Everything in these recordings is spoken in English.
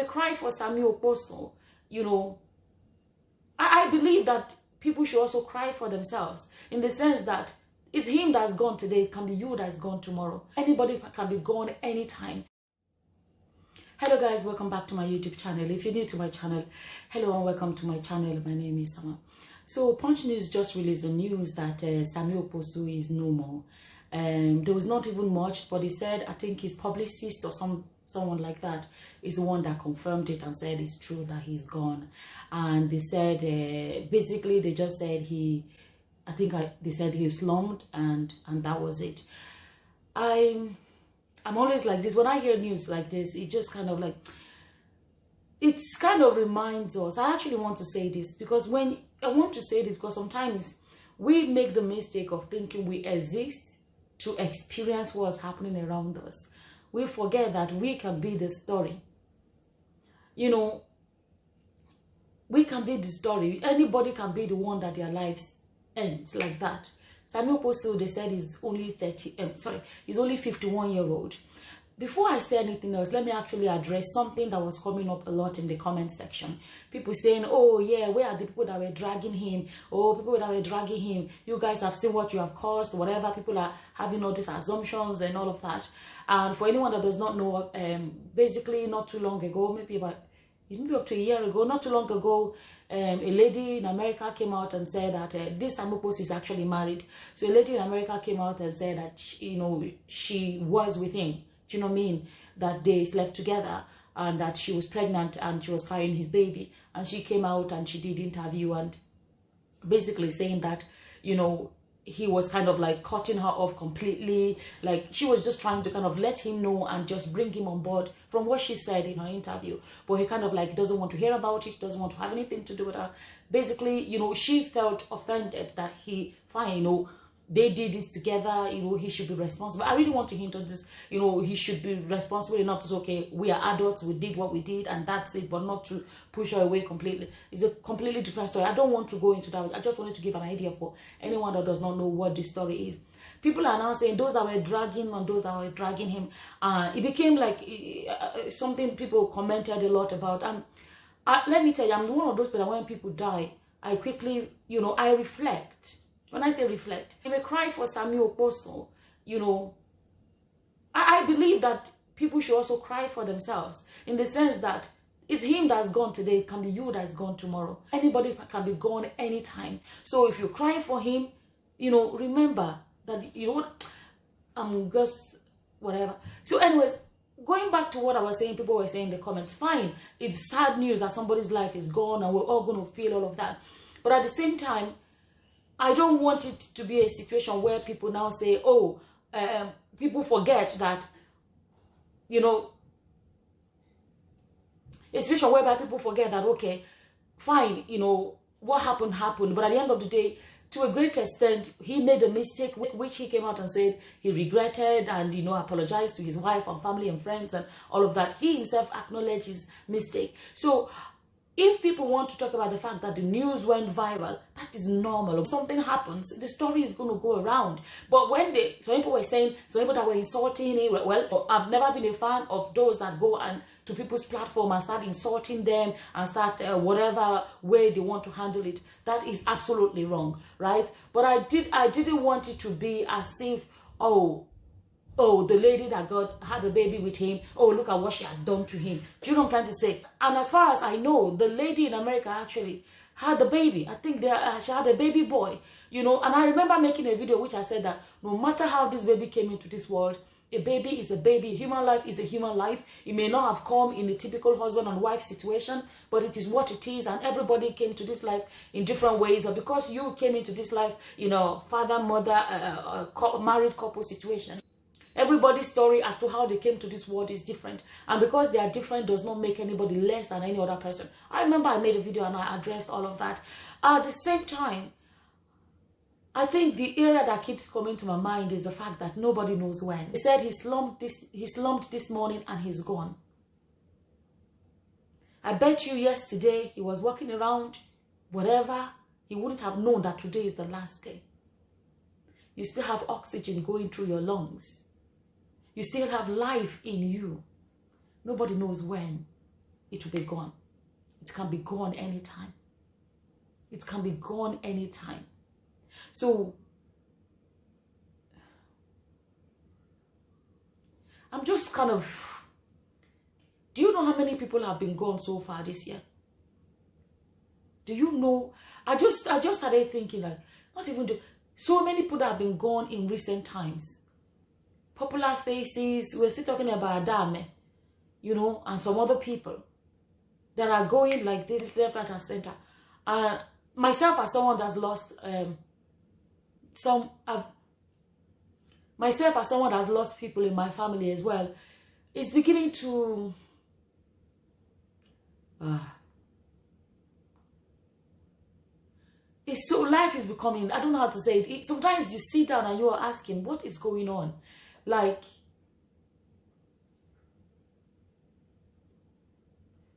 may cry for Sammie Okposo, you know, I believe that people should also cry for themselves, in the sense that it's him that's gone today, it can be you that's gone tomorrow. Anybody can be gone anytime. Hello guys, welcome back to my YouTube channel. If you're new to my channel, hello and welcome to my channel. My name is Sammie. So Punch News just released the news that Sammie Okposo is no more. There was not even much, but he said, I think his publicist or someone like that is the one that confirmed it and said it's true that he's gone. And they said, basically they just said they said he slumped and that was it. I'm always like this. When I hear news like this, it just kind of like, it's kind of reminds us. I actually want to say this because sometimes we make the mistake of thinking we exist to experience what's happening around us. We forget that we can be the story. You know, we can be the story. Anybody can be the one that their lives ends like that. Sammie Okposo, they said he's only 51-year-old. Before I say anything else, let me actually address something that was coming up a lot in the comment section. People saying, oh yeah, where are the people that were dragging him? Oh, people that were dragging him. You guys have seen what you have caused, whatever. People are having all these assumptions and all of that. And for anyone that does not know, basically not too long ago, maybe up to a year ago, not too long ago, a lady in America came out and said that this Sammie Okposo is actually married. So a lady in America came out and said that, she was with him. Do you know what I mean? That they slept together and that she was pregnant and she was carrying his baby. And she came out and she did interview and basically saying that, he was kind of like cutting her off completely. Like she was just trying to kind of let him know and just bring him on board from what she said in her interview. But he kind of like doesn't want to hear about it, doesn't want to have anything to do with her. Basically, she felt offended that they did this together, he should be responsible. I really want to hint on this, he should be responsible enough to say, okay, we are adults, we did what we did, and that's it, but not to push her away completely. It's a completely different story. I don't want to go into that. I just wanted to give an idea for anyone that does not know what this story is. People are now saying those that were dragging and those that were dragging him. It became like something people commented a lot about. Let me tell you, I'm one of those people that when people die, I quickly, I reflect. When I say reflect, you may cry for Sammie Okposo, I believe that people should also cry for themselves, in the sense that it's him that's gone today, it can be you that's gone tomorrow. Anybody can be gone anytime. So if you cry for him, remember that, I'm just whatever. So anyways, going back to what I was saying, people were saying in the comments, fine, it's sad news that somebody's life is gone and we're all going to feel all of that. But at the same time, I don't want it to be a situation where people now say, oh, people forget that, a situation whereby people forget that, okay, fine, what happened. But at the end of the day, to a great extent, he made a mistake, which he came out and said he regretted and, apologized to his wife and family and friends and all of that. He himself acknowledged his mistake. So if people want to talk about the fact that the news went viral, that is normal. If something happens, the story is going to go around. But when some people were saying, some people that were insulting him, well, I've never been a fan of those that go and to people's platform and start insulting them and start whatever way they want to handle it. That is absolutely wrong, right? But I didn't want it to be as if, oh, the lady that had a baby with him, oh, look at what she has done to him. Do you know what I'm trying to say? And as far as I know, the lady in America actually had a baby. I think she had a baby boy, and I remember making a video which I said that no matter how this baby came into this world, a baby is a baby. Human life is a human life. It may not have come in a typical husband and wife situation, but it is what it is. And everybody came to this life in different ways. Or because you came into this life, father, mother, married couple situation. Everybody's story as to how they came to this world is different. And because they are different does not make anybody less than any other person. I remember I made a video and I addressed all of that. At the same time, I think the area that keeps coming to my mind is the fact that nobody knows when. He said he slumped this morning and he's gone. I bet you yesterday he was walking around, whatever, he wouldn't have known that today is the last day. You still have oxygen going through your lungs. You still have life in you. Nobody knows when. it will be gone. It can be gone anytime. It can be gone anytime. So I'm just kind of, do you know how many people have been gone so far this year? Do you know? I just started thinking, like, not even so many people that have been gone in recent times. Popular faces. We're still talking about Adame, you know, and some other people that are going like this, left, right, and center. Myself, as someone that's lost myself as someone that's lost people in my family as well, it's beginning to it's so, life is becoming, I don't know how to say it. Sometimes you sit down and you are asking, what is going on? Like,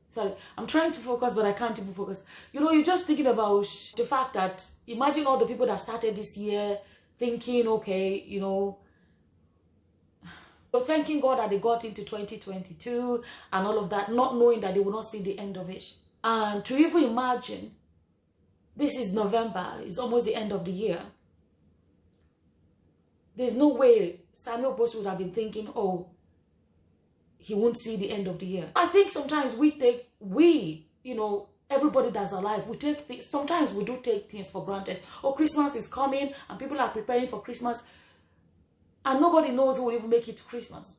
sorry, I'm trying to focus, but I can't even focus. You know, you're just thinking about the fact that, imagine all the people that started this year thinking, okay, you know, but thanking God that they got into 2022 and all of that, not knowing that they will not see the end of it. And to even imagine, this is November, it's almost the end of the year. There's no way Sammie Okposo would have been thinking, oh, he won't see the end of the year. I think sometimes you know, everybody that's alive, we take things, sometimes we do take things for granted. Oh, Christmas is coming and people are preparing for Christmas and nobody knows who will even make it to Christmas.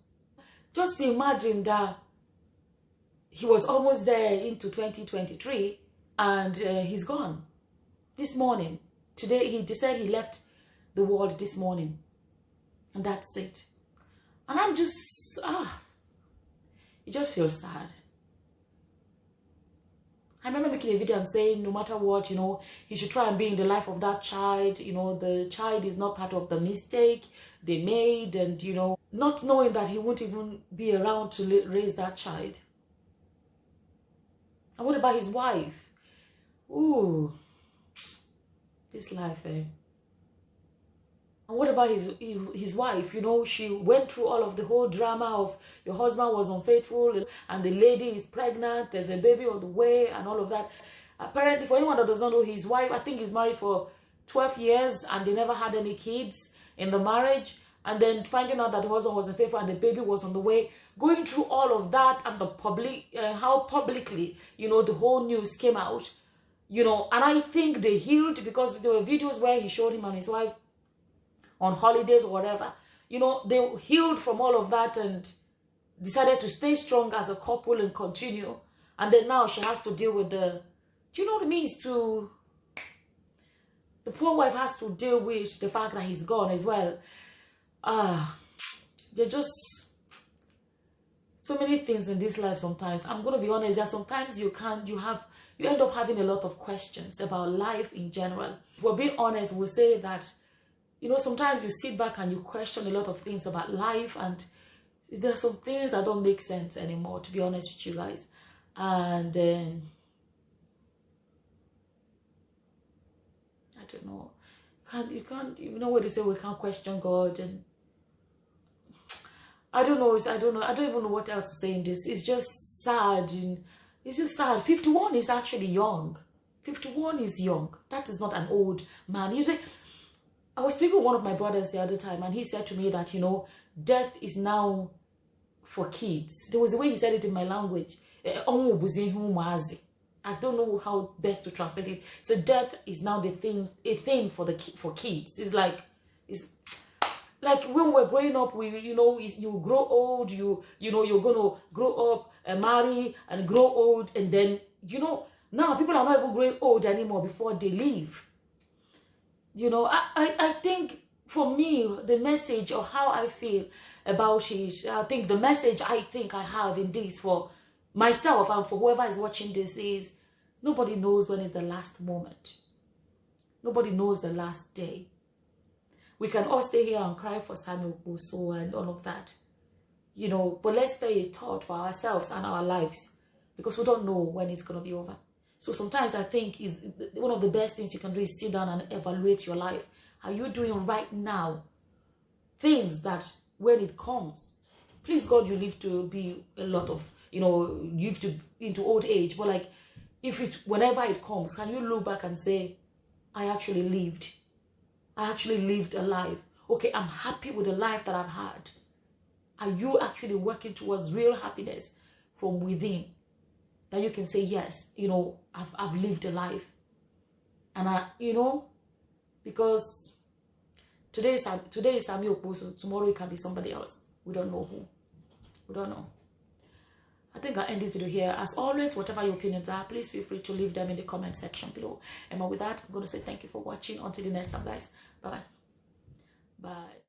Just imagine that he was almost there into 2023 and he's gone. This morning, today, he said he left the world this morning. And that's it. And I'm just, it just feels sad. I remember making a video and saying, no matter what, you know, he should try and be in the life of that child. You know, the child is not part of the mistake they made. And, you know, not knowing that he won't even be around to raise that child. And what about his wife? Ooh. This life, eh? And what about his wife? You know, she went through all of the whole drama of your husband was unfaithful and the lady is pregnant, there's a baby on the way and all of that. Apparently, for anyone that does not know, his wife, I think, is married for 12 years and they never had any kids in the marriage. And then finding out that the husband was unfaithful and the baby was on the way, going through all of that and the how publicly, you know, the whole news came out. You know, and I think they healed because there were videos where he showed him and his wife on holidays or whatever. You know, they healed from all of that and decided to stay strong as a couple and continue. And then now she has to deal with the, do you know what it means to, the poor wife has to deal with the fact that he's gone as well. They're just so many things in this life sometimes. I'm going to be honest, that sometimes you end up having a lot of questions about life in general. If we're being honest, we'll say that, you know, sometimes you sit back and you question a lot of things about life, and there are some things that don't make sense anymore, to be honest with you guys. And I don't know, you can't, you know what they say, we can't question God, and I don't know, I don't even know what else to say in this. It's just sad, and it's just sad. 51 is actually young. 51 is young. That is not an old man. Usually, I was speaking with one of my brothers the other time, and he said to me that, you know, death is now for kids. There was a way he said it in my language. I don't know how best to translate it. So death is now a thing for kids. It's like when we're growing up, you grow old, you know you're gonna grow up and marry and grow old, and then, you know, now people are not even growing old anymore before they leave. You know, I think for me, the message or how I feel about it, I think the message I think I have in this for myself and for whoever is watching this is, nobody knows when is the last moment. Nobody knows the last day. We can all stay here and cry for Sammie Okposo and all of that, you know, but let's stay a thought for ourselves and our lives, because we don't know when it's going to be over. So sometimes I think one of the best things you can do is sit down and evaluate your life. Are you doing right now things that when it comes, please God, you live to be a lot of, you know, you live to into old age, but like, whenever it comes, can you look back and say, I actually lived a life. Okay, I'm happy with the life that I've had. Are you actually working towards real happiness from within? That you can say, yes, you know, I've lived a life. And you know, because today is Sammie Okposo, tomorrow it can be somebody else. We don't know who. We don't know. I think I'll end this video here. As always, whatever your opinions are, please feel free to leave them in the comment section below. And with that, I'm going to say thank you for watching. Until the next time, guys. Bye-bye. Bye.